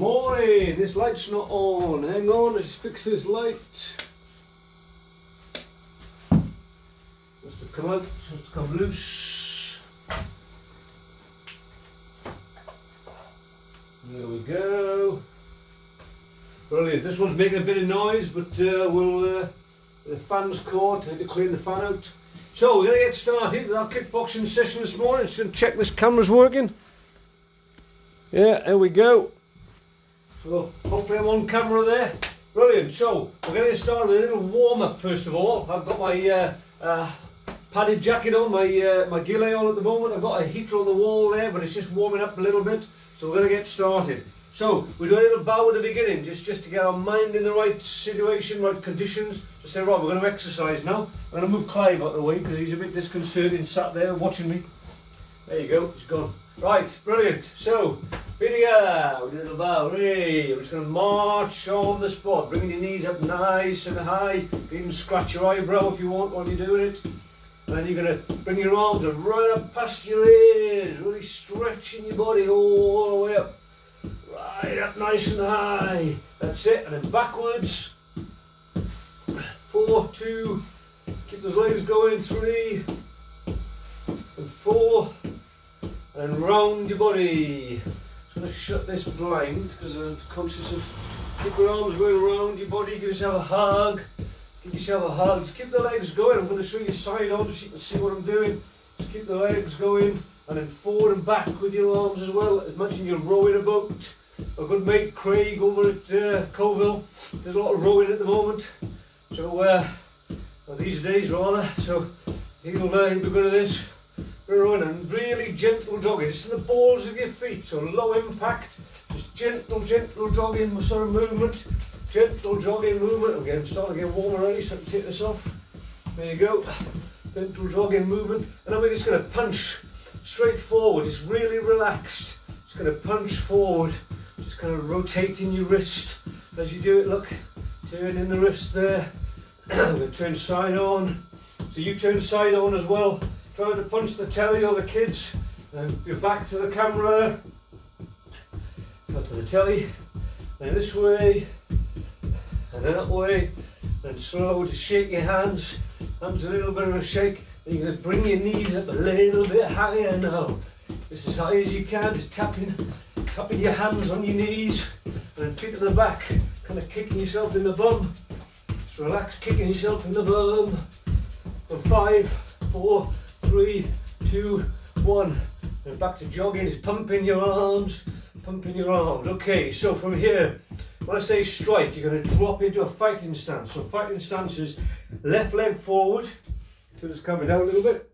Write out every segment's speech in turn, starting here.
morning. This light's not on. Hang on, let's fix this light. Just to come out, just to come loose. There we go. Brilliant. This one's making a bit of noise, but the fan's caught. I need to clean the fan out. So we're going to get started with our kickboxing session this morning. Just going to check this camera's working. Yeah, there we go. So hopefully I'm on camera there. Brilliant. So we're going to get started with a little warm up first of all. I've got my padded jacket on, my gilet on at the moment. I've got a heater on the wall there, but it's just warming up a little bit. So we're going to get started. So we do a little bow at the beginning, just to get our mind in the right situation, right conditions. To say, right, we're going to exercise now. I'm going to move Clive out of the way because he's a bit disconcerting, sat there watching me. There you go, he's gone. Right, brilliant. So, video, we do a little bow. Hey, we're just going to march on the spot, bringing your knees up nice and high. You can even scratch your eyebrow if you want while you're doing it. And then you're going to bring your arms right up past your ears, really stretching your body all the way up. Right up nice and high. That's it. And then backwards. 4, 2. Keep those legs going. 3 and 4. And round your body. Just going to shut this blind because I'm conscious of keep your arms going around your body. Give yourself a hug. Give yourself a hug. Just keep the legs going. I'm going to show you side on so you can see what I'm doing. Just keep the legs going. And then forward and back with your arms as well. Imagine you're rowing a boat. A good mate Craig over at Coalville does a lot of rowing at the moment. So well, these days rather. So he'll be good at this. We're rowing and really gentle jogging. Just in the balls of your feet. So low impact. Just gentle jogging sort of movement. Gentle jogging movement. Okay, I'm starting to get warm already, so I can take this off. There you go. Gentle jogging movement. And then we're just going to punch straight forward. It's really relaxed. Just going to punch forward. Just kind of rotating your wrist as you do it. Look, turning the wrist there. I'm going to turn side on. So you turn side on as well. Trying to punch the telly or the kids. And you're back to the camera. Go to the telly. And this way. And that way. And slow to shake your hands. Hands a little bit of a shake. And you're going to bring your knees up a little bit higher now. Just as high as you can. Just tapping your hands on your knees and then feet to the back, kind of kicking yourself in the bum. Just relax, kicking yourself in the bum. For 5, 4, 3, 2, 1. And back to jogging, just pumping your arms, pumping your arms. Okay, so from here, when I say strike, you're going to drop into a fighting stance. So fighting stance is left leg forward. So just coming down a little bit.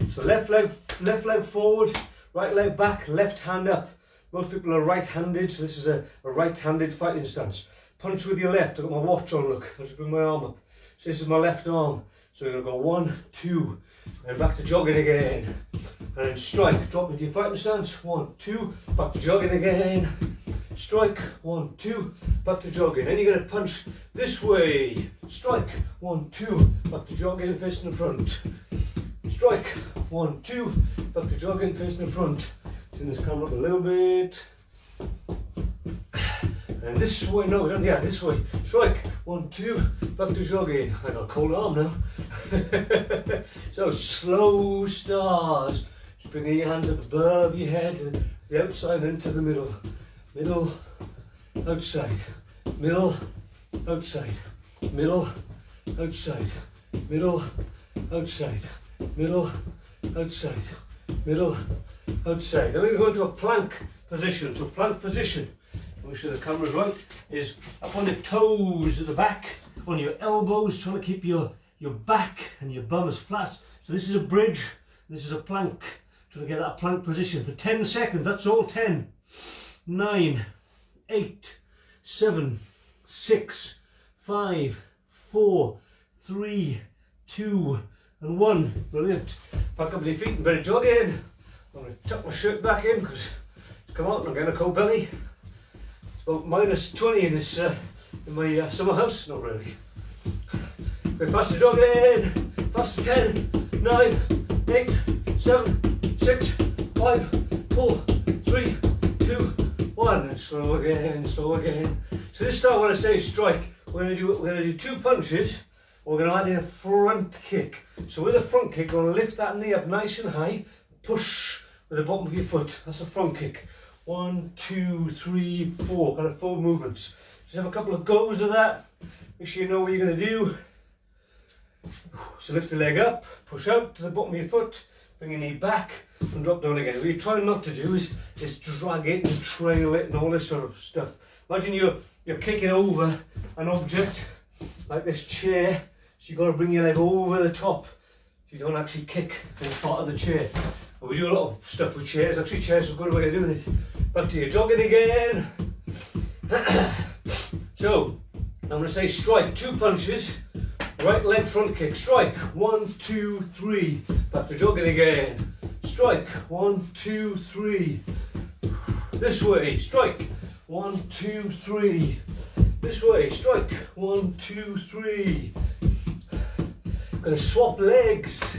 So left leg forward. Right leg back, left hand up. Most people are right-handed, so this is a right-handed fighting stance. Punch with your left. I've got my watch on, look. I'll just bring my arm up. So this is my left arm. So we're going to go 1, 2, and back to jogging again. And then strike, drop into your fighting stance. 1, 2, back to jogging again. Strike, 1, 2, back to jogging. Then you're going to punch this way. Strike, 1, 2, back to jogging, fist in the front. Strike, 1, 2, back to jogging, face in the front. Turn this camera up a little bit. And this way, no, yeah, this way. Strike, 1, 2, back to jogging. I got a cold arm now. So slow stars. Just bringing your hands up above your head, the outside and into the middle. Middle, outside. Middle, outside. Middle, outside. Middle, outside. Middle, outside, middle, outside. Then we're going to go into a plank position. So plank position, let me show the camera's right, is up on the toes at the back, on your elbows, trying to keep your back and your bum as flat. So this is a bridge, this is a plank. Trying to get that plank position for 10 seconds, that's all. 10, 9, 8, 7, 6, 5, 4, 3, 2, and 1. Brilliant. Back up with your feet and better jog in. I'm going to tuck my shirt back in because it's come out and I'm getting a cold belly. It's about -20 in this in my summer house. Not really. Go faster jogging. Faster. 10, 9, 8, 7, 6, 5, 4, 3, 2, 1, and slow again, slow again. So this time when I say strike, we're going to do 2 punches. We're going to add in a front kick. So with a front kick, we're going to lift that knee up nice and high, push with the bottom of your foot. That's a front kick. 1, 2, 3, 4, kind of 4 movements. Just have a couple of goes of that. Make sure you know what you're going to do. So lift the leg up, push out to the bottom of your foot, bring your knee back and drop down again. What you're trying not to do is drag it and trail it and all this sort of stuff. Imagine you're kicking over an object like this chair, so you've got to bring your leg over the top. You don't actually kick in part of the chair. And we do a lot of stuff with chairs. Actually, chairs are a good way of doing it. Back to your jogging again. So, I'm going to say strike, 2 punches. Right leg front kick, strike, 1, 2, 3, back to jogging again, strike, 1, 2, 3, this way, strike, 1, 2, 3, this way, strike, 1, 2, 3, gonna swap legs,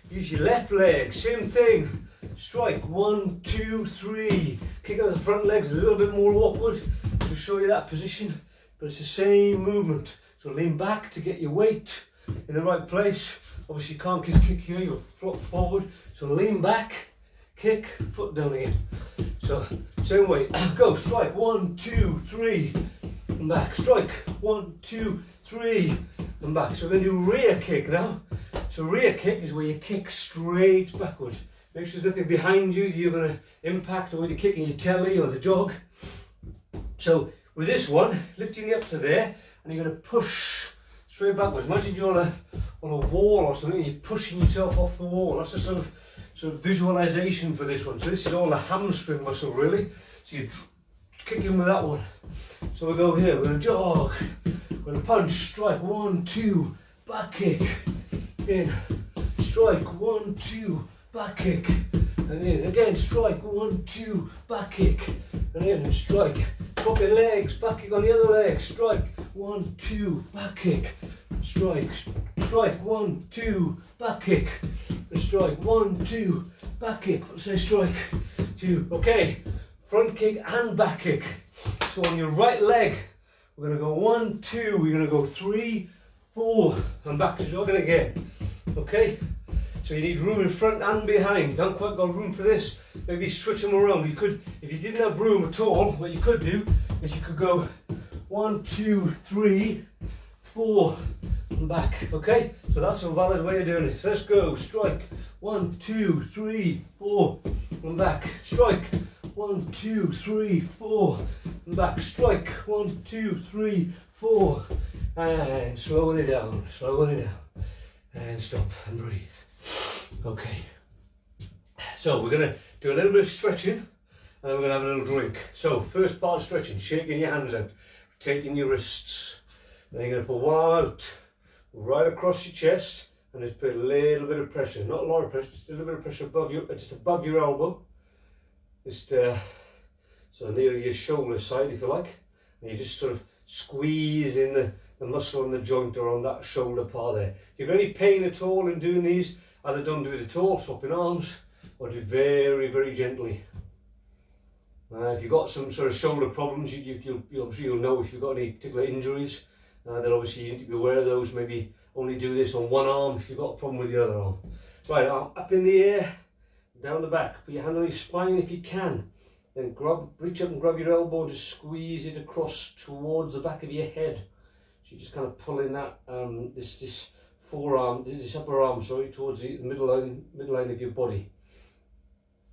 use your left leg, same thing, strike, 1, 2, 3, kick out the front legs a little bit more awkward to show you that position, but it's the same movement. So lean back to get your weight in the right place. Obviously you can't just kick here, you'll flop forward. So lean back, kick, foot down again. So same way, go, strike, 1, 2, 3, and back. Strike, 1, 2, 3, and back. So we're going to do rear kick now. So rear kick is where you kick straight backwards. Make sure there's nothing behind you that you're going to impact, or when you're kicking your telly or the dog. So with this one, lifting you up to there, and you're going to push straight backwards. Imagine you're on a wall or something and you're pushing yourself off the wall. That's a sort of visualization for this one. So this is all the hamstring muscle really. So you're kicking with that one. So we'll go here, we're going to jog, we're going to punch, strike, 1, 2, back kick, in, strike, 1, 2, back kick, and in, again, strike, 1, 2, back kick, and in, and strike. Swap your legs, back kick on the other leg, strike, 1, 2, back kick, strike, strike, 1, 2, back kick, and strike, 1, 2, back kick, say strike, 2, okay, front kick and back kick. So on your right leg, we're going to go 1, 2, we're going to go 3, 4, and back to jogging again, okay? So you need room in front and behind. You haven't quite got room for this. Maybe switch them around. You could, if you didn't have room at all, what you could do is you could go 1, 2, 3, 4, and back. Okay? So that's a valid way of doing it. So let's go. Strike. 1, 2, 3, 4, and back. Strike. 1, 2, 3, 4, and back. Strike. 1, 2, 3, 4, and slowing it down. Slowing it down. And stop and breathe. Okay, so we're going to do a little bit of stretching and then we're going to have a little drink. So first part of stretching, shaking your hands out, rotating your wrists. Then you're going to put one arm out right across your chest and just put a little bit of pressure, not a lot of pressure, just a little bit of pressure above you, just above your elbow, just so near your shoulder side if you like, and you just sort of squeeze in the muscle and the joint around that shoulder part there. If you've got any pain at all in doing these, either don't do it at all, swapping arms, or do it very, very gently. If you've got some sort of shoulder problems, you'll know if you've got any particular injuries, then obviously you need to be aware of those. Maybe only do this on one arm if you've got a problem with the other arm. Right, arm up in the air, down the back. Put your hand on your spine if you can. Then reach up and grab your elbow, just squeeze it across towards the back of your head. So you're just kind of pulling that, this forearm, this upper arm, sorry, towards the middle line of your body.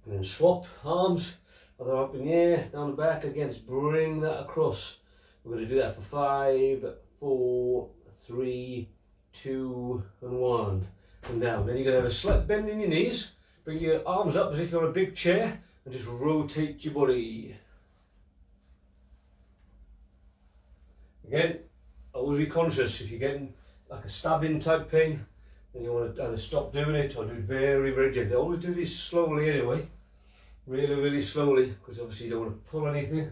And then swap arms, other arm up in the air, down the back, again, just bring that across. We're going to do that for 5, 4, 3, 2, and 1, and down. Then you're going to have a slight bend in your knees, bring your arms up as if you're on a big chair, and just rotate your body. Again, always be conscious if you're getting like a stabbing type pain, then you want to either stop doing it or do it very, very gently. Always do this slowly anyway, really, really slowly, because obviously you don't want to pull anything.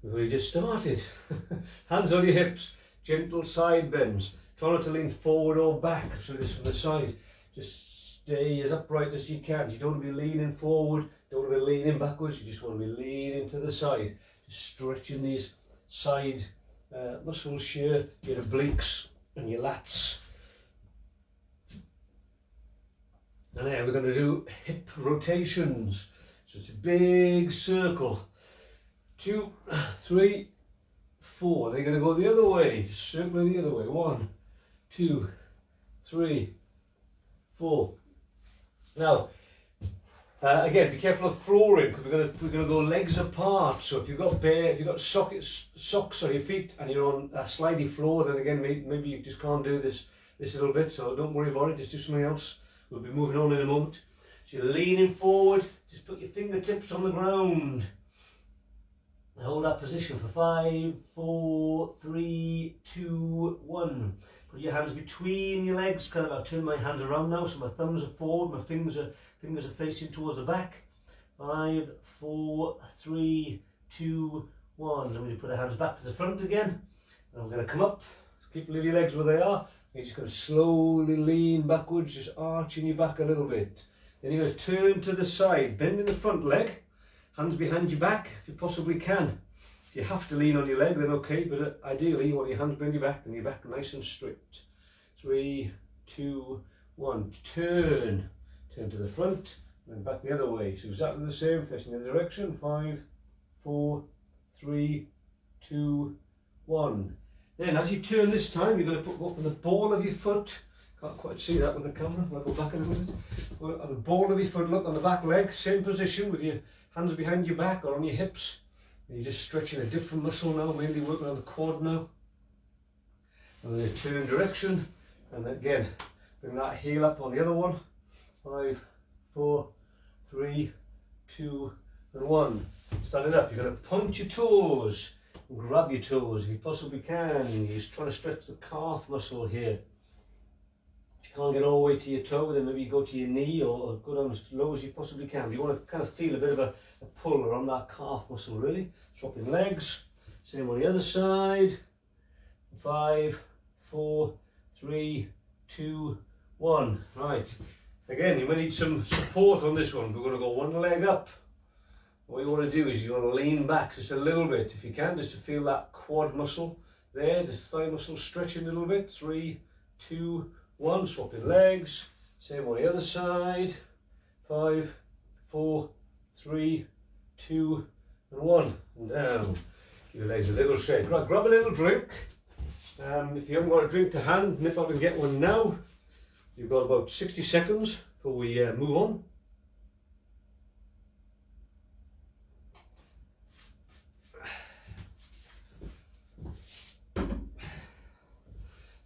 We've only just started. Hands on your hips, gentle side bends. Try not to lean forward or back, so this from the side. Just stay as upright as you can. You don't want to be leaning forward, don't want to be leaning backwards, you just want to be leaning to the side. stretching these side muscles here, your obliques and your lats. And then we're going to do hip rotations. So it's a big circle. 2, 3, 4. They're going to go the other way, circling the other way. 1, 2, 3, 4. Now, again, be careful of flooring because we're going to go legs apart. So if you've got socks on your feet and you're on a slidey floor, then again maybe you just can't do this a little bit. So don't worry about it. Just do something else. We'll be moving on in a moment. So you're leaning forward. Just put your fingertips on the ground. Hold that position for 5, 4, 3, 2, 1. Put your hands between your legs. Kind of, I'll turn my hands around now, so my thumbs are forward, my fingers are facing towards the back. 5, 4, 3, 2, 1. I'm going to put the hands back to the front again. And I'm going to come up. Keep your legs where they are. You're just going to slowly lean backwards, just arching your back a little bit. Then you're going to turn to the side, bending the front leg. Hands behind your back if you possibly can. If you have to lean on your leg, then okay, but ideally you want your hands behind your back and your back nice and straight. 3, 2, 1. Turn to the front and then back the other way. So exactly the same, facing the other direction. 5, 4, 3, 2, 1. Then as you turn this time, you're going to put up on the ball of your foot. Can't quite see that with the camera. I'll go back in a minute. On the ball of your foot, look on the back leg, same position with your hands behind your back or on your hips. And you're just stretching a different muscle now, mainly working on the quad now. And then turn direction, and again, bring that heel up on the other one. 5, 4, 3, 2, and 1. Standing up, you're going to point your toes. Grab your toes if you possibly can. You're just trying to stretch the calf muscle here. If you can't get all the way to your toe, then maybe you go to your knee or go down as low as you possibly can. But you want to kind of feel a bit of a pull around that calf muscle, really. Swapping legs. Same on the other side. 5, 4, 3, 2, 1. Right. Again, you may need some support on this one. We're going to go one leg up. What you want to do is you want to lean back just a little bit, if you can, just to feel that quad muscle there, just thigh muscle stretching a little bit. 3, 2, 1, swapping legs. Same on the other side. 5, 4, 3, 2, and 1. And down. Give your legs a little shake. Right, grab a little drink. If you haven't got a drink to hand, nip out and get one now. You've got about 60 seconds before we move on.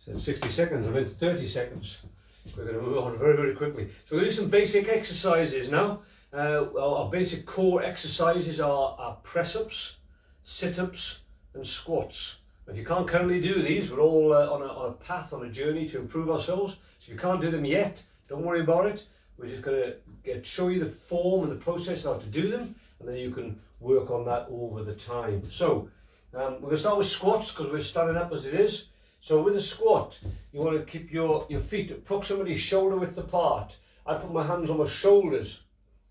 So 60 seconds, I'm into 30 seconds. We're going to move on very, very quickly. So we're going to do some basic exercises now. Our basic core exercises are press-ups, sit-ups and squats. If you can't currently do these, we're all on a path, on a journey to improve ourselves. So if you can't do them yet, don't worry about it. We're just going to show you the form and the process of how to do them, and then you can work on that over the time. So we're going to start with squats because we're standing up as it is. So with a squat, you want to keep your feet approximately shoulder width apart. I put my hands on my shoulders.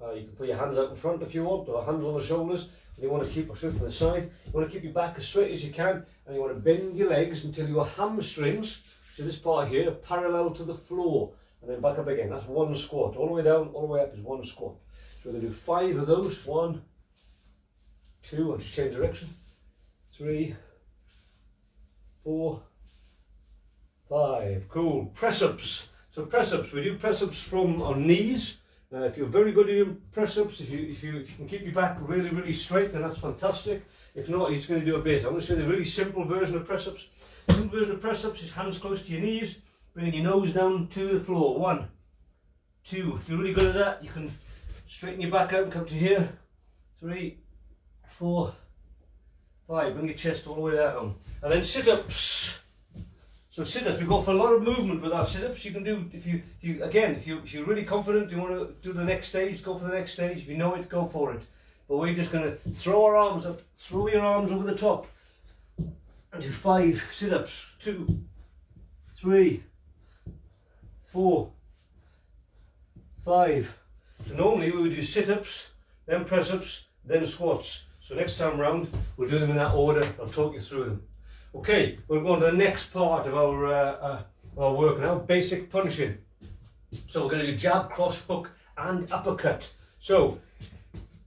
You can put your hands out in front if you want, or hands on the shoulders. And you want to keep straight from the side. You want to keep your back as straight as you can, and you want to bend your legs until your hamstrings, so this part here, are parallel to the floor, and then back up again. That's one squat. All the way down, all the way up is one squat. So we're going to do 5 of those. 1, 2, I'll just change direction. 3, 4, 5. Cool. Press-ups. So press-ups, we do press-ups from our knees. If you're very good at doing press-ups, if you can keep your back really, really straight, then that's fantastic. If not, you're just going to do a bit. I'm going to show you the really simple version of press-ups. The simple version of press-ups is hands close to your knees, bringing your nose down to the floor. 1, 2. If you're really good at that, you can straighten your back out and come to here. 3, 4, 5. Bring your chest all the way down. And then sit-ups. So sit-ups, we go for a lot of movement with our sit-ups. You can do, if you're really confident, you want to do the next stage, go for the next stage. If you know it, go for it. But we're just going to throw our arms up, throw your arms over the top, and do 5 sit-ups. 2, 3, 4, 5. So normally we would do sit-ups, then press-ups, then squats. So next time round, we'll do them in that order. I'll talk you through them. Okay, we'll go on to the next part of our work now, basic punching. So we're going to do jab, cross, hook and uppercut. So,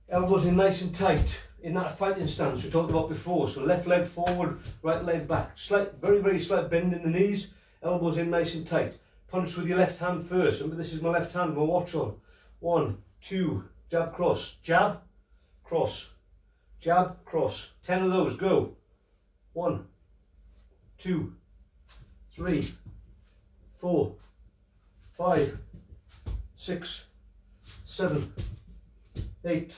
elbows in nice and tight, in that fighting stance we talked about before. So left leg forward, right leg back. Slight, very, very slight bend in the knees, elbows in nice and tight. Punch with your left hand first. Remember, this is my left hand, my watch on. 1, 2, jab, cross, jab, cross, jab, cross. 10 of those, go. 1, 2, 3, 4, 5, 6, 7, 8,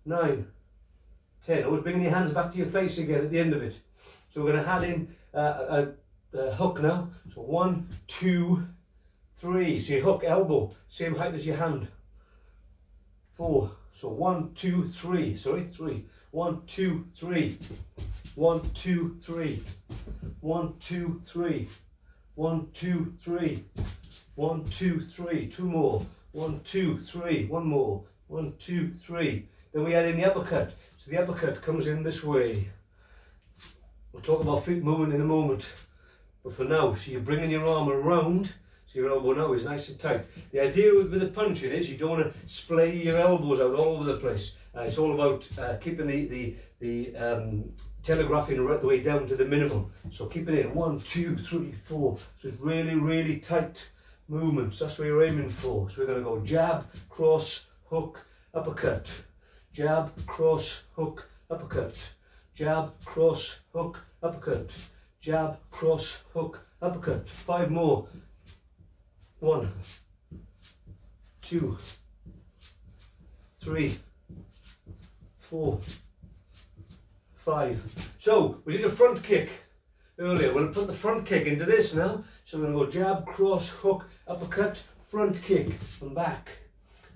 9, 10. Always bringing your hands back to your face again at the end of it. So we're going to add in a hook now. So 1, 2, 3. So your hook, elbow, same height as your hand. 4. So 1, 2, 3. Sorry, 3. 1, 2, 3. 1, 2, 3. 1, 2, 3. 1, 2, 3. 1, 2, 3. 2 more. 1, 2, 3. 1 more. 1, 2, 3. Then we add in the uppercut. So the uppercut comes in this way. We'll talk about feet movement in a moment. But for now, so you're bringing your arm around, so your elbow now is nice and tight. The idea with the punching is you don't want to splay your elbows out all over the place. It's all about keeping the telegraphing right the way down to the minimum. So keep it in 1, 2, 3, 4. So it's really, really tight movements. That's what you're aiming for. So we're going to go jab, cross, hook, uppercut. Jab, cross, hook, uppercut. Jab, cross, hook, uppercut. Jab, cross, hook, uppercut. 5 more. 1, 2, 3, 4, 5. So we did a front kick earlier. We'll put the front kick into this now. So we're going to go jab, cross, hook, uppercut, front kick and back.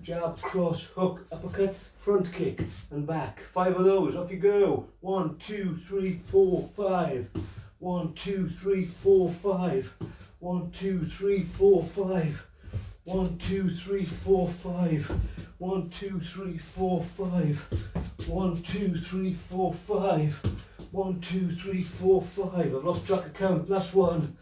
Jab, cross, hook, uppercut, front kick and back. 5 of those. Off you go. 1, 2, 3, 4, 5. 1, 2, 3, 4, 5. 1, 2, 3, 4, 5. 1, 2, 3, 4, 5. 1, 2, 3, 4, 5. 1, 2, 3, 4, 5. 1, 2, 3, 4, 5. I've lost track of count. Last one.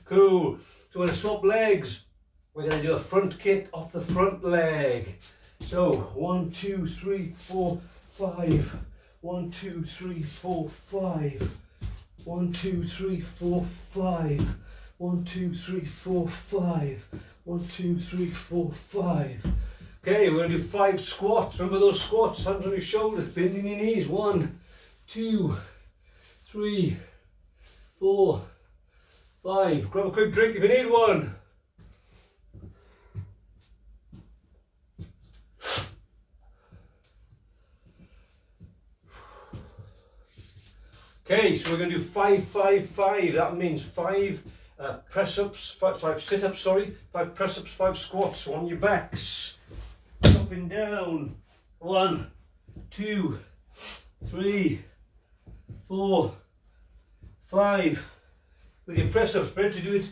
Cool. So we're going to swap legs. We're going to do a front kick off the front leg. So 1, 2, 3, 4, 5. 1, 2, 3, 4, 5. 1, 2, 3, 4, 5. 1, 2, 3, 4, 5. 1, 2, 3, 4, 5. Okay, we're going to do 5 squats. Remember those squats? Hands on your shoulders, bending your knees. 1, 2, 3, 4, 5. Grab a quick drink if you need one. Okay, so we're going to do 5, 5, 5. That means 5 press-ups, 5 sit-ups, sorry. 5 press-ups, 5 squats. So on your backs. Up and down. 1, 2, 3, 4, 5. With your press-ups, better to do it,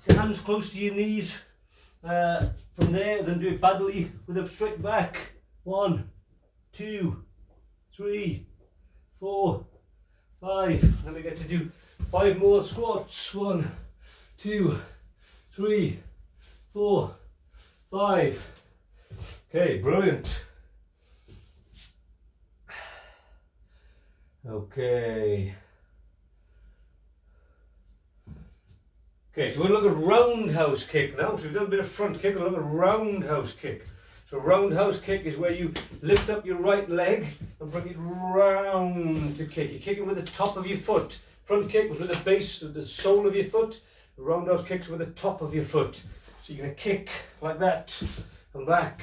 the hands close to your knees. From there, then do it badly with a straight back. 1, 2, 3, 4, 5. Then we get to do 5 more squats. 1, 2, 3, 4, 5. Okay, brilliant. Okay. Okay, so we're going to look at roundhouse kick now. So we've done a bit of front kick, we'll look at roundhouse kick. So roundhouse kick is where you lift up your right leg and bring it round to kick. You're kicking with the top of your foot. Front kick was with the base, the sole of your foot. The roundhouse kicks with the top of your foot. So you're going to kick like that and back.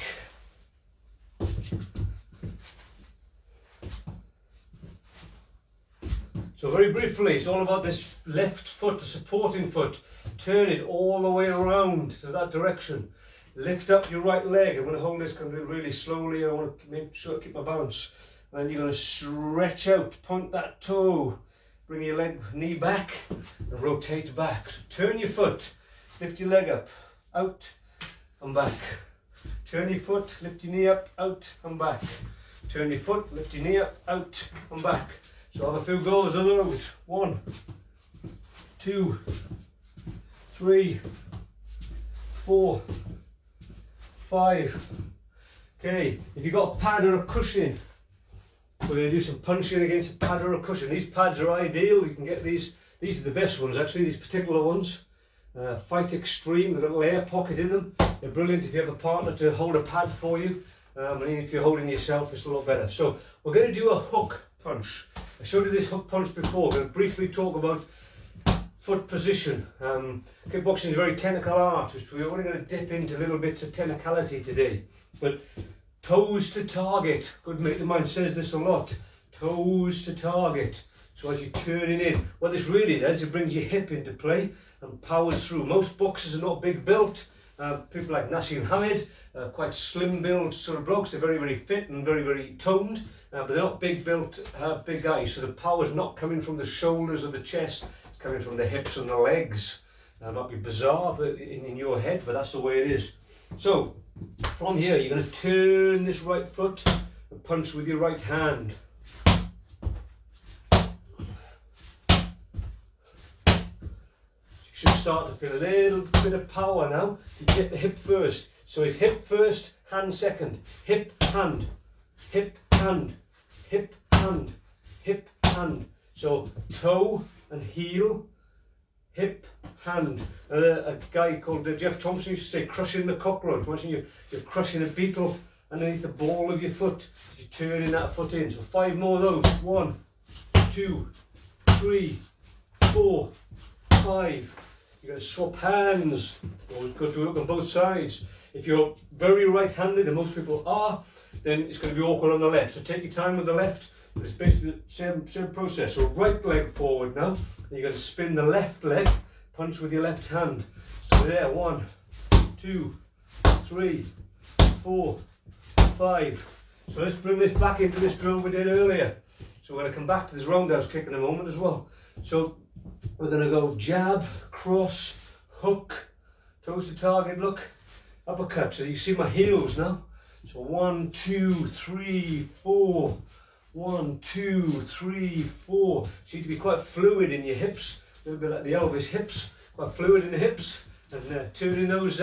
So very briefly, it's all about this left foot, the supporting foot. Turn it all the way around to that direction. Lift up your right leg. I'm going to hold this really slowly. I want to make sure I keep my balance. And you're going to stretch out, point that toe. Bring your knee back and rotate back. So turn your foot, lift your leg up, out and back. Turn your foot, lift your knee up, out and back. turn your foot, lift your knee up, out and back. So have a few goes of those. 1, 2, 3, 4, 5. Okay, if you've got a pad or a cushion, we're going to do some punching against a pad or a cushion. These pads are ideal. You can get these are the best ones actually, these particular ones. Fight Extreme, they've got a layer pocket in them. They're brilliant if you have a partner to hold a pad for you. And if you're holding yourself, it's a lot better. So we're going to do a hook punch. I showed you this hook punch before. We're going to briefly talk about foot position. Kickboxing is a very technical art, which we're only going to dip into little bits of technicality today. But toes to target, good mate of mine says this a lot, toes to target. So as you're turning in, what this really does, it brings your hip into play and powers through. Most boxers are not big built. People like Nassim Hamid, quite slim built sort of blokes. They're very, very fit and very, very toned, but they're not big built, big guys. So the power's not coming from the shoulders or the chest, it's coming from the hips and the legs. That might be bizarre but in your head, but that's the way it is. So from here, you're going to turn this right foot and punch with your right hand. You should start to feel a little bit of power now. You get the hip first. So it's hip first, hand second. Hip, hand, hip, hand, hip, hand, hip, hand. So toe and heel, hip, hand. And a guy called Jeff Thompson used to say, crushing the cockroach. Imagine you're crushing a beetle underneath the ball of your foot. You're turning that foot in. So 5 more of those. 1, 2, 3, 4, 5. You're going to swap hands. Always good to look on both sides. If you're very right-handed, and most people are, then it's going to be awkward on the left. So take your time with the left. But it's basically the same process. So right leg forward now. And you're going to spin the left leg, punch with your left hand. So there, 1, 2, 3, 4, 5. So let's bring this back into this drill we did earlier. So we're going to come back to this roundhouse kick in a moment as well. So we're going to go jab, cross, hook, toes to target, look, uppercut. So you see my heels now. So 1, 2, 3, 4. 1, 2, 3, 4. So you need to be quite fluid in your hips, a little bit like the Elvis hips, quite fluid in the hips, and turning those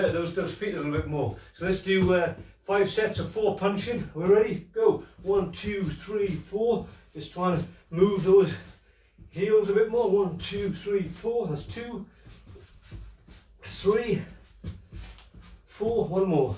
feet a little bit more. So let's do 5 sets of 4 punching. We're ready? Go. 1, 2, 3, 4. Just trying to move those heels a bit more. 1, 2, 3, 4. That's 2, 3, 4. One more.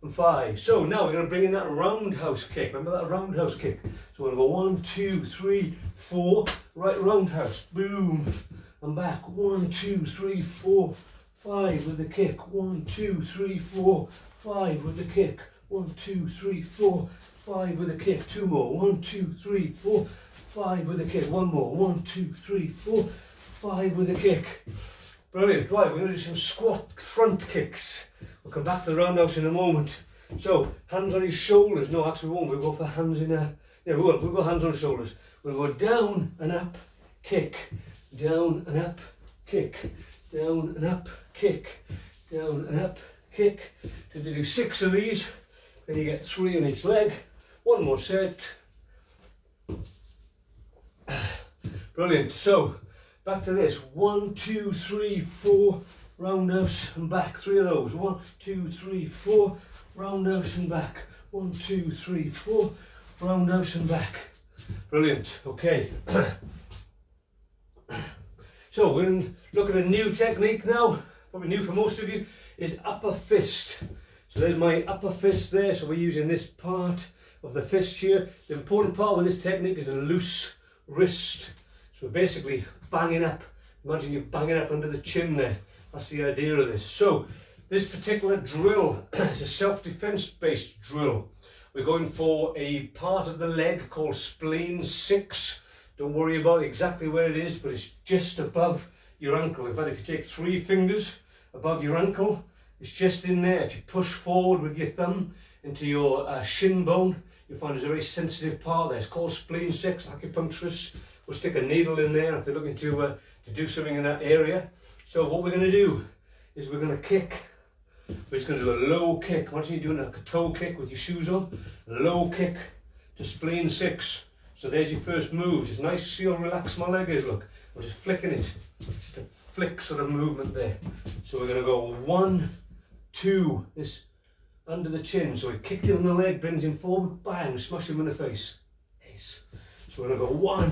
And 5. So now we're going to bring in that roundhouse kick. Remember that roundhouse kick? So we're going to go 1, 2, 3, 4. Right roundhouse. Boom. And back. 1, 2, 3, 4, 5 with the kick. 1, 2, 3, 4, 5 with the kick. 1, 2, 3, 4, 5 with the kick. 2 more. 1, 2, 3, 4, 5 with the kick. 1 more. 1, 2, 3, 4, 5 with the kick. Brilliant. Right, we're going to do some squat front kicks. We'll come back to the roundhouse in a moment. So, hands on his shoulders. No, actually we won't. We'll go for hands in a... Yeah, we will. We'll go hands on shoulders. We'll go down and up, kick. Down and up, kick. Down and up, kick. Down and up, kick. So you do 6 of these. Then you get 3 on each leg. 1 more set. Brilliant. So, back to this. 1, 2, 3, 4. Roundhouse and back. 3 of those. 1, 2, 3, 4. Roundhouse and back. 1, 2, 3, 4. Roundhouse and back. Brilliant. Okay. So we're going to look at a new technique now. Probably new for most of you. Is upper fist. So there's my upper fist there. So we're using this part of the fist here. The important part with this technique is a loose wrist. So we're basically banging up. Imagine you're banging up under the chin there. That's the idea of this. So this particular drill is a self-defense based drill. We're going for a part of the leg called spleen 6. Don't worry about exactly where it is, but it's just above your ankle. In fact, if you take 3 fingers above your ankle, it's just in there. If you push forward with your thumb into your shin bone, you'll find there's a very sensitive part there. It's called spleen 6. Acupuncturists will stick a needle in there if they're looking to do something in that area. So what we're going to do is we're going to kick We're just going to do a low kick. Imagine you're doing a toe kick with your shoes on. Low kick to spleen 6. So there's your first move. Just nice, see how relaxed my leg is, look. I'm just flicking it. Just a flick sort of movement there. So we're going to go 1, 2, this under the chin. So we kick down the leg, brings him forward, bang, smash him in the face. Nice. So we're going to go 1,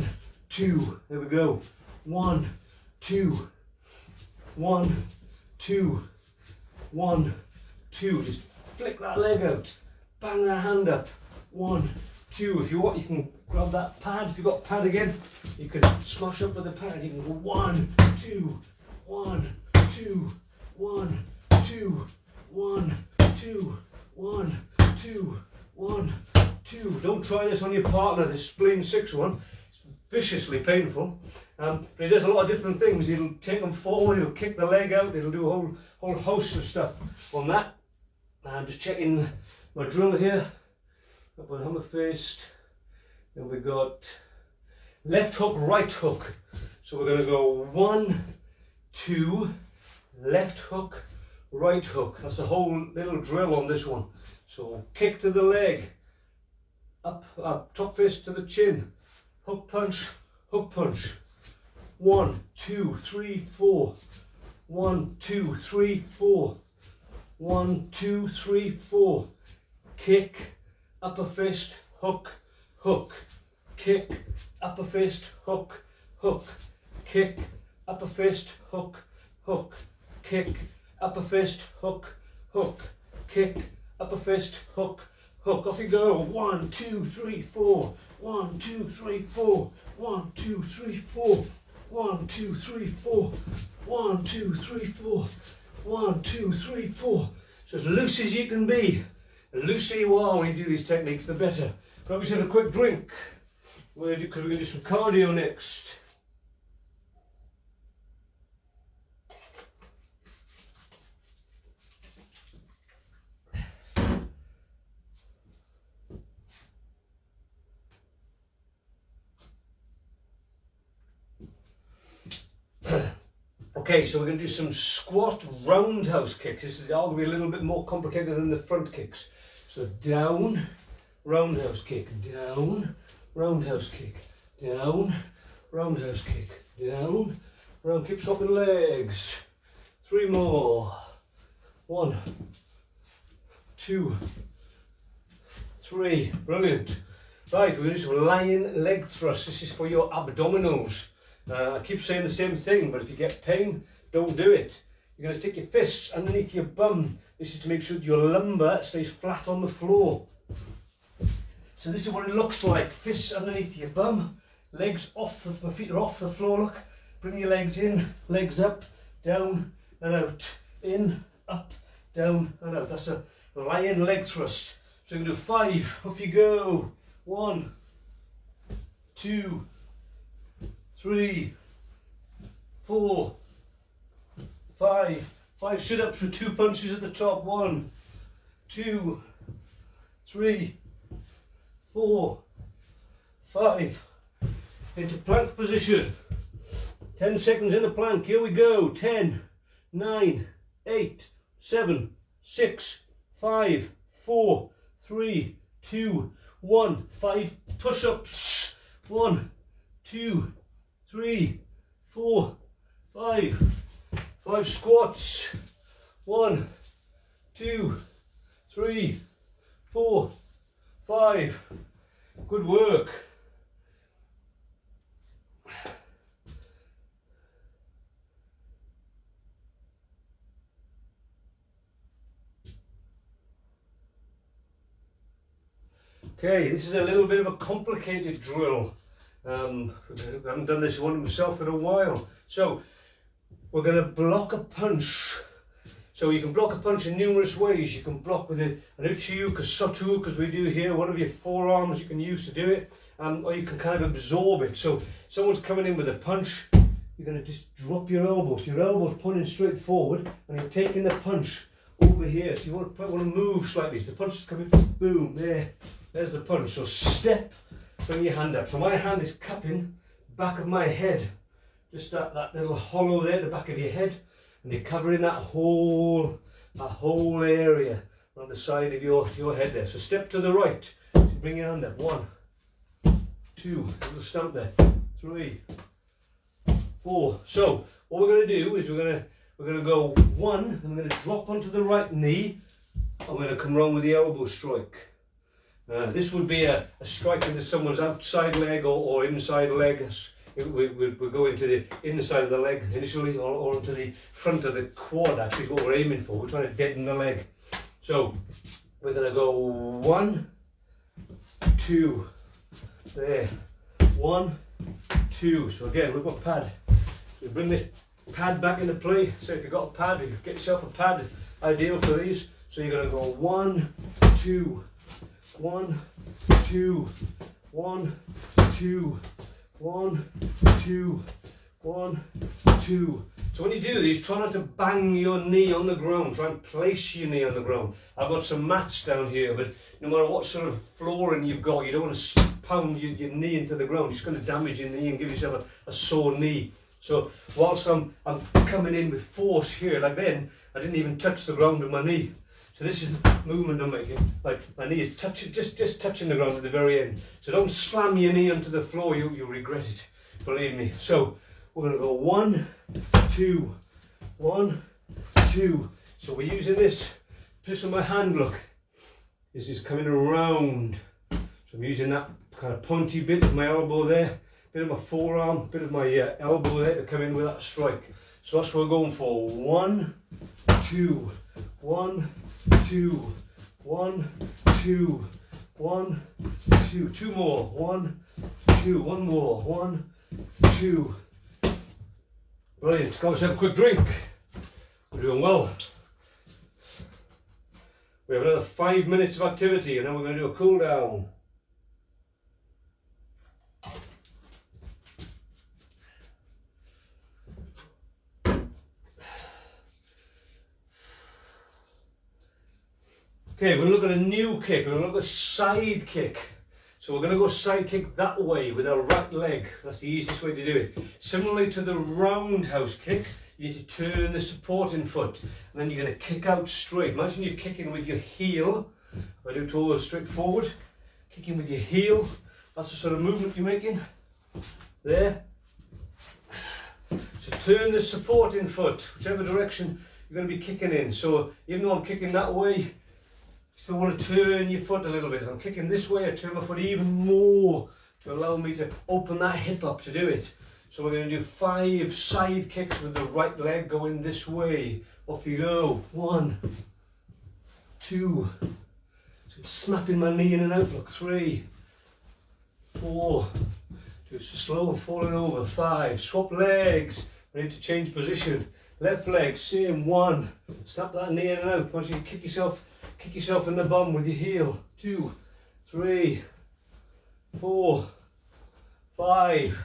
2, there we go. 1, 2, 1, 2, 1, 2. Just flick that leg out, bang that hand up. 1, 2. If you want, you can grab that pad. If you've got a pad again, you can smash up with the pad. You can go 1, 2, 1, 2, 1, 2, 1, 2, 1, 2, 1, 2. Don't try this on your partner, this spleen 6 one. It's viciously painful. But it does a lot of different things. It'll take them forward, it'll kick the leg out, it'll do a whole host of stuff on that. I'm just checking my drill here. Up on hammer fist. Then we got left hook, right hook. So we're going to go 1, 2, left hook, right hook. That's the whole little drill on this one. So kick to the leg, up, top fist to the chin, hook punch, hook punch. 1, 2, 3, 4. 1, 2, 3, 4. 1, 2, 3, 4. Kick, upper fist, hook, hook. Kick, upper fist, hook, hook. Kick, upper fist, hook, hook. Kick, upper fist, hook, hook. Kick, upper fist, hook, hook. Off you go. 1, 2, 3, 4. 1, 2, 3, 4. 1, 2, 3, 4. 1, 2, 3, 4. 1, 2, 3, 4. 1, 2, 3, 4. So as loose as you can be. The looser you are when you do these techniques, the better. Grab yourself a quick drink. Because we're going to do some cardio next. Okay, so we're going to do some squat roundhouse kicks. This is all going to be a little bit more complicated than the front kicks. So down, roundhouse kick, down, roundhouse kick, down, roundhouse kick, down, round. Keep swapping legs. 3 more. 1, 2, 3. Brilliant. Right, we're going to do some lying leg thrusts. This is for your abdominals. I keep saying the same thing, but if you get pain, don't do it. You're going to stick your fists underneath your bum. This is to make sure your lumbar stays flat on the floor. So this is what it looks like. Fists underneath your bum, legs off, my feet are off the floor, look. Bring your legs in, legs up, down and out. In, up, down and out. That's a lying leg thrust. So you're going to do 5. Off you go. 1, 2, 3, 4, 5. 5 sit-ups with 2 punches at the top. 1, 2, 3, 4, 5. Into plank position. 10 seconds in the plank. Here we go. 10, 9, 8, 7, 6, 5, 4, 3, 2, 1. 5 push-ups. 1, 2, 3, 4, 5. 5 squats. 1, 2, 3, 4, 5. Good work. Okay, this is a little bit of a complicated drill. I haven't done this one myself in a while. So we're going to block a punch. So you can block a punch in numerous ways. You can block with an uchi-uke, a soto-uke, as we do here. One of your forearms you can use to do it, or you can kind of absorb it. So someone's coming in with a punch, you're going to just drop your elbows. Your elbows pointing straight forward, and you're taking the punch over here. So you want to move slightly. So the punch is coming, boom, there. There's the punch. So step, bring your hand up. So my hand is cupping the back of my head. Just that little hollow there, the back of your head. And you're covering that whole a whole area on the side of your head there. So step to the right, so bring your hand up, 1, 2, little stamp there, 3, 4. So what we're going to do is we're going to go 1, and I'm going to drop onto the right knee. I'm going to come round with the elbow strike. This would be a strike into someone's outside leg or inside leg. We'll go into the inside of the leg initially, or into the front of the quad. Actually, is what we're aiming for. We're trying to deaden the leg. So we're going to go 1, 2, there, 1, 2. So again, we've got pad. So bring this pad back into play. So if you've got a pad, you get yourself a pad. Ideal for these. So you're going to go 1, 2, 1, 2, 1, 2, 1, 2, 1, 2. So when you do these, try not to bang your knee on the ground. Try and place your knee on the ground. I've got some mats down here, but no matter what sort of flooring you've got, you don't want to pound your knee into the ground. It's going to damage your knee and give yourself a sore knee. So whilst I'm coming in with force here, like then, I didn't even touch the ground with my knee. So this is the movement I'm making. Like my knee is just touching the ground at the very end. So don't slam your knee onto the floor, you'll regret it. Believe me. So we're going to go 1, 2, 1, 2. So we're using this position of my hand, look. This is coming around. So I'm using that kind of pointy bit of my elbow there, bit of my forearm, bit of my elbow there to come in with that strike. So that's what we're going for. 1, 2, 1, 2, 1, 2, 1, 2. 2 more. 1, 2. 1 more. 1, 2. Brilliant. Go and have a quick drink. We're doing well. We have another 5 minutes of activity, and then we're going to do a cool down. Okay, we're going to look at a new kick. We're going to look at side kick. So we're going to go side kick that way with our right leg. That's the easiest way to do it. Similarly to the roundhouse kick, you need to turn the supporting foot, and then you're going to kick out straight. Imagine you're kicking with your heel. I do toes straight forward, kicking with your heel. That's the sort of movement you're making. There. So turn the supporting foot, whichever direction you're going to be kicking in. So even though I'm kicking that way, still want to turn your foot a little bit. If I'm kicking this way, I turn my foot even more to allow me to open that hip up to do it. So we're going to do 5 side kicks with the right leg going this way. Off you go. 1, 2. So snapping my knee in and out. Look. 3, 4. Do it slow and falling over. 5. Swap legs. We need to change position. Left leg, same. 1. Snap that knee in and out. Once you kick yourself in the bum with your heel. 2, 3, 4, 5.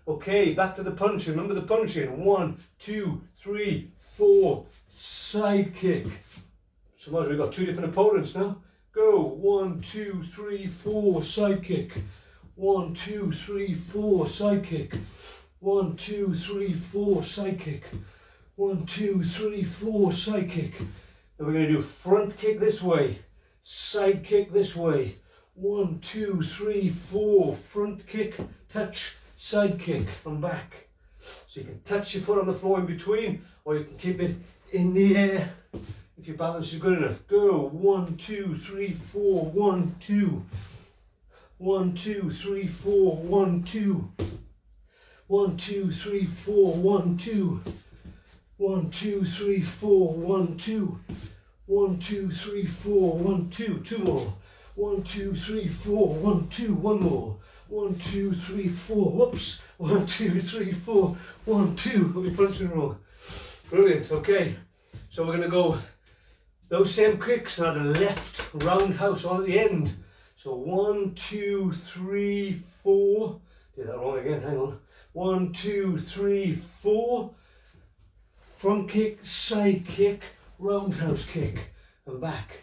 Okay, back to the punching. Remember the punching. 1, 2, 3, 4. Side kick. So much we've got 2 different opponents now. Go. 1, 2, 3, 4. Side kick. 1, 2, 3, 4. Side kick. 1, 2, 3, 4. Side kick. 1, 2, 3, 4. Side kick. And we're going to do front kick this way, side kick this way. 1, 2, 3, 4. Front kick, touch, side kick from back. So you can touch your foot on the floor in between, or you can keep it in the air if your balance is good enough. Go. 1, 2, 3, 4. 1, 2. 1, 2, 3, 4. 1, 2. 1, 2, 3, 4. 1, 2. 1, 2, 3, 4. 1, 2. 1, 2, 3, 4. 1, 2. 2 more. 1, 2, 3, 4. 1, 2. 1 more. 1, 2, 3, 4. Whoops. 1, 2, 3, 4. 1, 2. Let me punch it wrong. Brilliant. Okay. So we're going to go those same kicks and add a left roundhouse on at the end. So 1, 2, 3, 4. Did that wrong again. Hang on. 1, 2, 3, 4. Front kick, side kick, roundhouse kick, and back.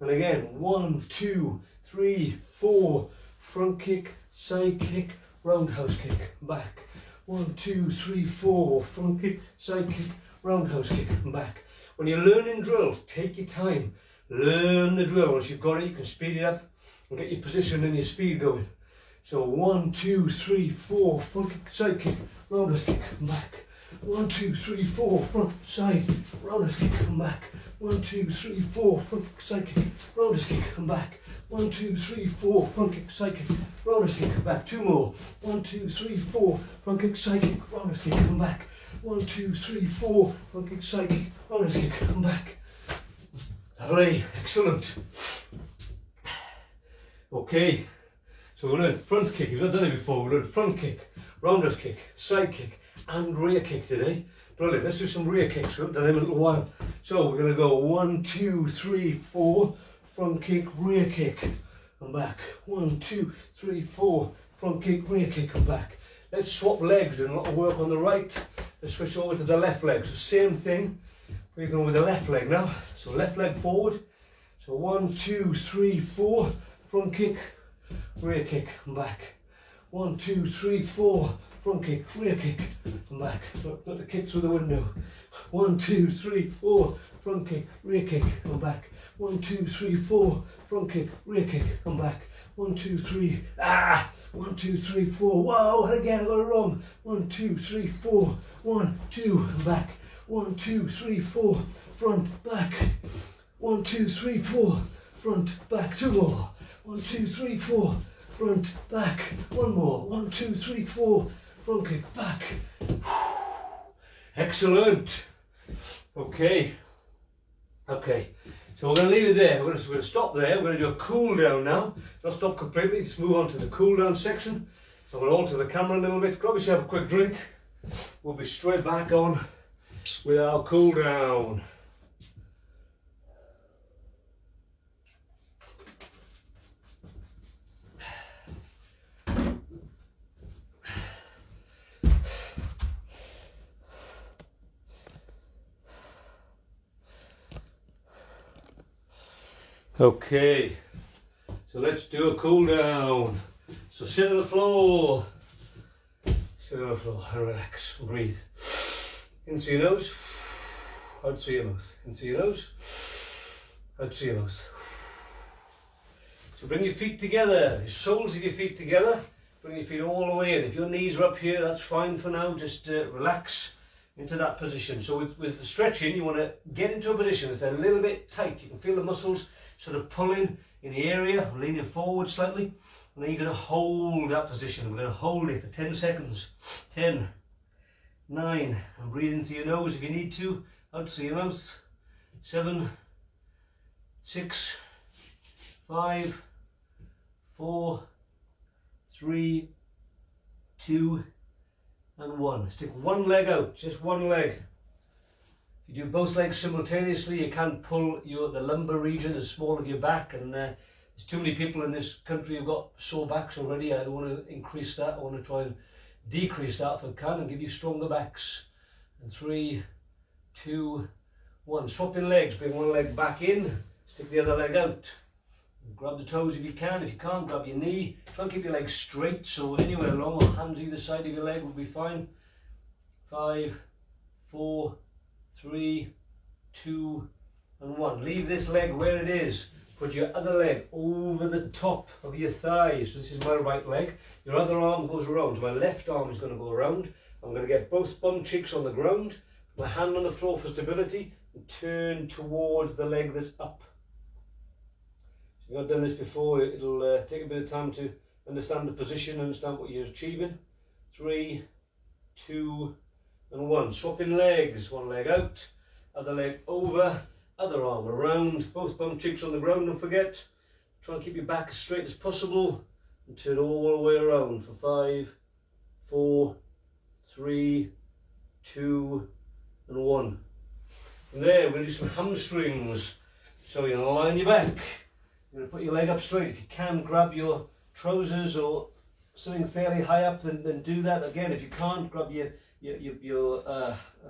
And again, 1, 2, 3, 4. Front kick, side kick, roundhouse kick, back. 1, 2, 3, 4. Front kick, side kick, roundhouse kick, and back. When you're learning drills, take your time. Learn the drill. Once you've got it, you can speed it up and get your position and your speed going. So 1, 2, 3, 4, front kick, side kick, roundhouse kick, come back. 1, 2, 3, 4, front, side, roundhouse kick, come back. 1, 2, 3, 4, front kick, side kick, roundhouse kick, come back. 1, 2, 3, 4, front kick, side kick, roundhouse kick, come back. 2 more. 1, 2, 3, 4, front kick, side kick, roundhouse kick, come back. 1, 2, 3, 4, front kick, side kick, roundhouse kick, come back. Lovely, excellent. Okay, so we learned front kick. You've not done it before. We learned front kick, roundhouse kick, side kick, and rear kick today. Brilliant. Let's do some rear kicks. We haven't done them in a little while. So we're going to go 1, 2, 3, 4, front kick, rear kick, and back. 1, 2, 3, 4, front kick, rear kick, and back. Let's swap legs. Doing a lot of work on the right. Let's switch over to the left leg. So same thing. We're going with the left leg now. So left leg forward. So 1, 2, 3, 4, front kick, rear kick, and back. 1, 2, 3, 4, front kick, rear kick, and back. Not the kick through the window. 1, 2, 3, 4, front kick, rear kick, and back. 1, 2, 3, 4, front kick, rear kick, and back. 1, 2, 3, 1, 2, 3, 4, whoa, and again I got it wrong. 1, 2, 3, 4, 1, 2, and back. 1, 2, 3, 4, front, back. 1, 2, 3, 4, front, back. 2 more. 1, 2, 3, 4, front, back. 1 more. 1, 2, 3, 4, front kick, back. Excellent. Okay. Okay. So we're going to leave it there. We're going to stop there. We're going to do a cool down now. Not stop completely. Let's move on to the cool down section. And we'll alter the camera a little bit. Grab yourself a quick drink. We'll be straight back on with our cool down. Okay, so let's do a cool down. So sit on the floor. Sit on the floor and relax and breathe. In through your nose, out through your mouth. In through your nose, out through your mouth. So bring your feet together, the soles of your feet together. Bring your feet all the way in. If your knees are up here, that's fine for now. Just relax into that position. So with the stretching, you want to get into a position that's a little bit tight. You can feel the muscles sort of pulling in the area, leaning forward slightly. And then you're going to hold that position. We're going to hold it for 10 seconds. 10, 9, and breathe in through your nose if you need to, out through your mouth. 7, 6, 5, 4, 3, 2, and 1. Stick one leg out, just one leg. If you do both legs simultaneously, you can pull the lumbar region, the small of your back, and there's too many people in this country who've got sore backs already. I don't want to increase that. I want to try and decrease that if I can and give you stronger backs. And 3, 2, 1. Swapping legs, bring one leg back in, stick the other leg out. Grab the toes if you can. If you can't, grab your knee. Try and keep your legs straight, so anywhere along, or hands either side of your leg will be fine. 5, 4, 3, 2, and 1. Leave this leg where it is. Put your other leg over the top of your thighs. So this is my right leg. Your other arm goes around. So my left arm is going to go around. I'm going to get both bum cheeks on the ground, my hand on the floor for stability, and turn towards the leg that's up. If you've not done this before, it'll take a bit of time to understand the position, understand what you're achieving. 3, 2, and 1. Swapping legs. One leg out, other leg over, other arm around, both bum cheeks on the ground. Don't forget, try and keep your back as straight as possible and turn all the way around for 5, 4, 3, 2, and 1. From there, we're going to do some hamstrings. So you're going to line your back. You're going to put your leg up straight. If you can, grab your trousers or something fairly high up, then do that. Again, if you can't, grab your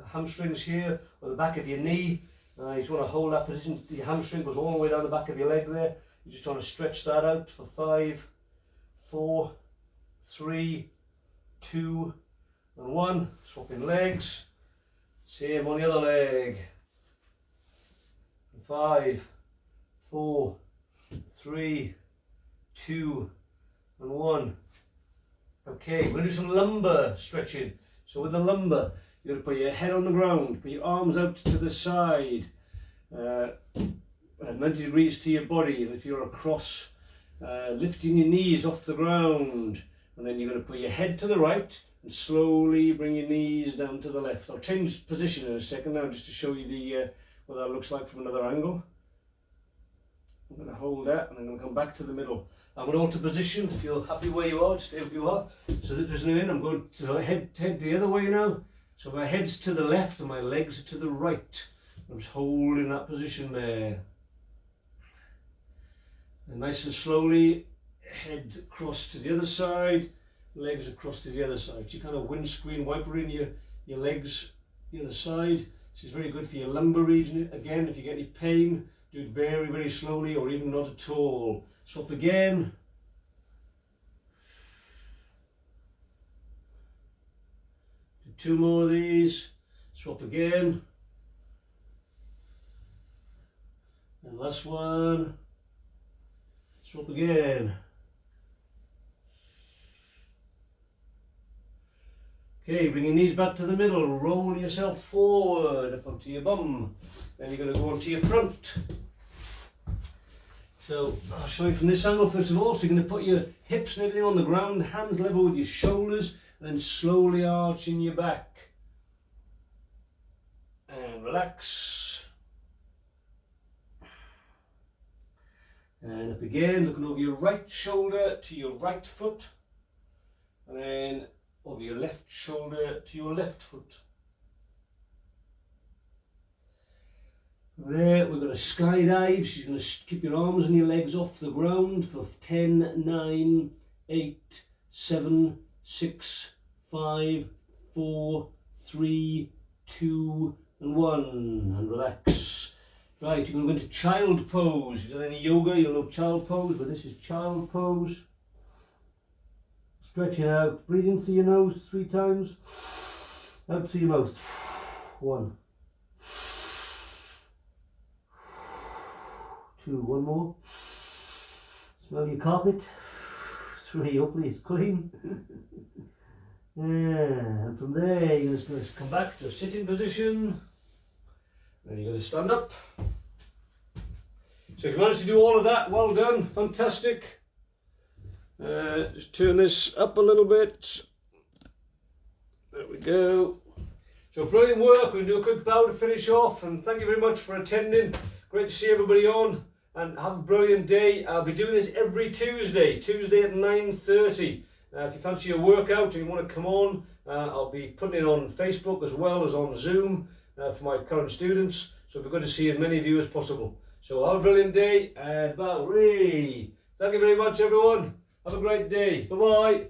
hamstrings here or the back of your knee. You just want to hold that position. Your hamstring goes all the way down the back of your leg there. You're just trying to stretch that out for 5, 4, 3, 2, and 1. Swapping legs. Same on the other leg. 5, 4, 3, 2, and 1. Okay, we're going to do some lumbar stretching. So with the lumbar, you're going to put your head on the ground, put your arms out to the side, 90 degrees to your body, and if you're across, lifting your knees off the ground, and then you're going to put your head to the right and slowly bring your knees down to the left. I'll change position in a second now just to show you what that looks like from another angle. I'm going to hold that and I'm going to come back to the middle. I'm going to alter position. If you're happy where you are, stay where you are. So this is in. I'm going to head the other way now. So my head's to the left and my legs are to the right. I'm just holding that position there. And nice and slowly, head across to the other side, legs across to the other side. So you kind of windscreen wipering your legs the other side. This is very good for your lumbar region. Again, if you get any pain, do it very, very slowly or even not at all. Swap again. Do 2 more of these. Swap again. And last one. Swap again. Okay, bring your knees back to the middle, roll yourself forward up onto your bum. Then you're going to go onto your front. So I'll show you from this angle first of all. So you're going to put your hips and everything on the ground, hands level with your shoulders, and then slowly arching your back. And relax. And up again, looking over your right shoulder to your right foot. And then over your left shoulder to your left foot. There, we're going to skydive. So you're going to keep your arms and your legs off the ground for 10, 9, 8, 7, 6, 5, 4, 3, 2, and 1. And relax. Right, you're going to go into child pose. If you've done any yoga, you'll know child pose, but this is child pose. Stretch it out. Breathe in through your nose 3 times. Out through your mouth. 1. 2. 1 more. Smell your carpet. 3. Hopefully it's clean. And from there you're just going to come back to a sitting position. Then you're going to stand up. So if you managed to do all of that, well done. Fantastic. Just turn this up a little bit. There we go. So brilliant work. We'll do a quick bow to finish off, and thank you very much for attending. Great to see everybody on, and have a brilliant day. I'll be doing this every Tuesday at 9:30. If you fancy a workout and you want to come on, I'll be putting it on Facebook as well as on Zoom for my current students. So it'll be good to see as many of you as possible. So have a brilliant day, and bye. Thank you very much, everyone. Have a great day. Bye-bye.